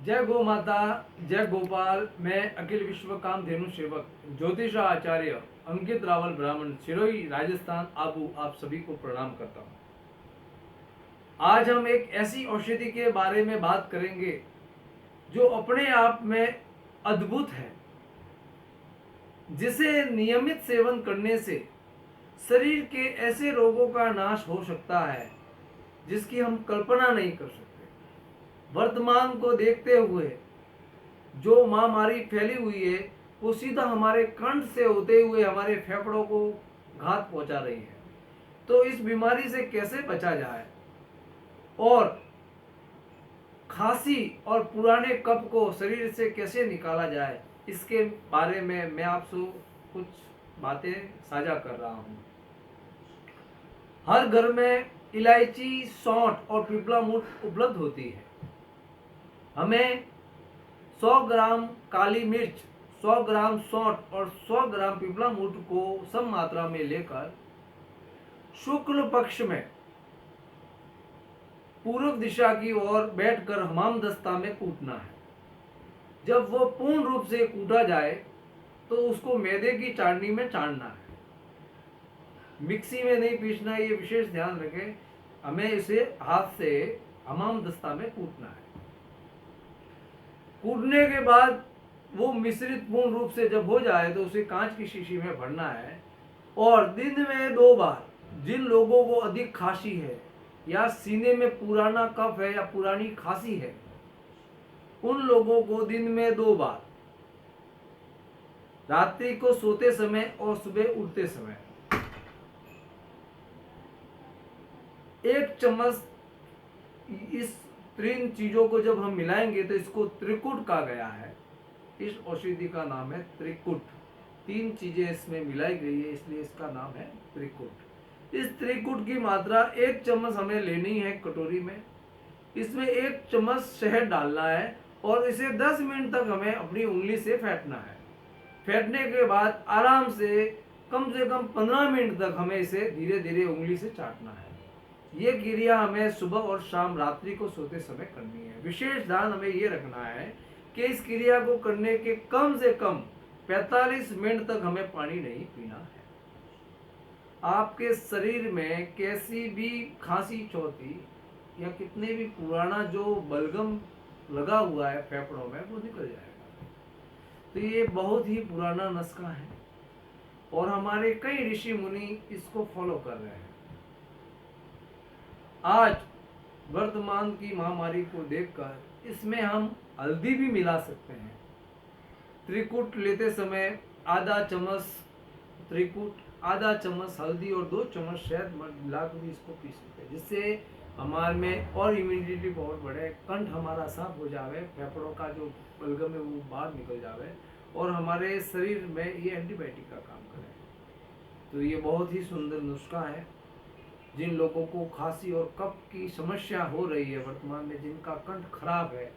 जय गौ माता, जय गोपाल। मैं अखिल विश्व कामधेनु सेवक ज्योतिष आचार्य अंकित रावल ब्राह्मण, सिरोही राजस्थान आबू, आप सभी को प्रणाम करता हूँ। आज हम एक ऐसी औषधि के बारे में बात करेंगे जो अपने आप में अद्भुत है, जिसे नियमित सेवन करने से शरीर के ऐसे रोगों का नाश हो सकता है जिसकी हम कल्पना नहीं कर सकते। वर्तमान को देखते हुए जो महामारी फैली हुई है वो सीधा हमारे कंठ से होते हुए हमारे फेफड़ों को घात पहुंचा रही है। तो इस बीमारी से कैसे बचा जाए और खांसी और पुराने कफ को शरीर से कैसे निकाला जाए, इसके बारे में मैं आपसे कुछ बातें साझा कर रहा हूँ। हर घर में इलायची, सौंठ और पिपला मूठ उपलब्ध होती है। हमें 100 ग्राम काली मिर्च, 100 ग्राम सौंठ और 100 ग्राम पिपला मूठ को सम मात्रा में लेकर शुक्ल पक्ष में पूर्व दिशा की ओर बैठकर हमाम दस्ता में कूटना है। जब वो पूर्ण रूप से कूटा जाए तो उसको मैदे की चाळनी में चाड़ना है। मिक्सी में नहीं पीसना, ये विशेष ध्यान रखें। हमें इसे हाथ से हमाम दस्ता में कूटना है। कूटने के बाद वो मिश्रित पूर्ण रूप से जब हो जाए तो उसे कांच की शीशी में भरना है और दिन में 2 बार, जिन लोगों को अधिक खांसी है या सीने में पुराना कफ है या पुरानी खांसी है, उन लोगों को दिन में 2 बार, रात्रि को सोते समय और सुबह उठते समय 1 चम्मच इस 3 चीजों को जब हम मिलाएंगे तो इसको त्रिकुट कहा गया है। इस औषधि का नाम है त्रिकुट। 3 चीजें इसमें मिलाई गई है, इसलिए इसका नाम है त्रिकुट। इस त्रिकुट की मात्रा 1 चम्मच हमें लेनी है कटोरी में। इसमें 1 चम्मच शहद डालना है और इसे 10 मिनट तक हमें अपनी उंगली से फेंटना है। फेंटने के बाद आराम से कम 15 मिनट तक हमें इसे धीरे धीरे उंगली से चाटना है। ये क्रिया हमें सुबह और शाम, रात्रि को सोते समय करनी है। विशेष ध्यान हमें ये रखना है कि इस क्रिया को करने के कम से कम 45 मिनट तक हमें पानी नहीं पीना है। आपके शरीर में कैसी भी खांसी, चौथी या कितने भी पुराना जो बलगम लगा हुआ है फेफड़ों में, वो निकल जाएगा। तो ये बहुत ही पुराना नुस्खा है और हमारे कई ऋषि मुनि इसको फॉलो कर रहे हैं। आज वर्तमान की महामारी को देखकर इसमें हम हल्दी भी मिला सकते हैं। त्रिकुट लेते समय आधा चम्मच त्रिकुट, आधा चम्मच हल्दी और 2 चम्मच शहद मिलाकर भी इसको पी सकते हैं, जिससे हमारे में और इम्यूनिटी बहुत बढ़े, कंठ हमारा साफ हो जावे, फेफड़ों का जो बलगम है वो बाहर निकल जावे और हमारे शरीर में ये एंटीबायोटिक का काम करे। तो ये बहुत ही सुंदर नुस्खा है। जिन लोगों को खांसी और कफ की समस्या हो रही है वर्तमान में, जिनका कंठ खराब है,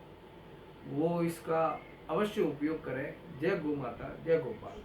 वो इसका अवश्य उपयोग करें। जय गौ माता, जय गोपाल।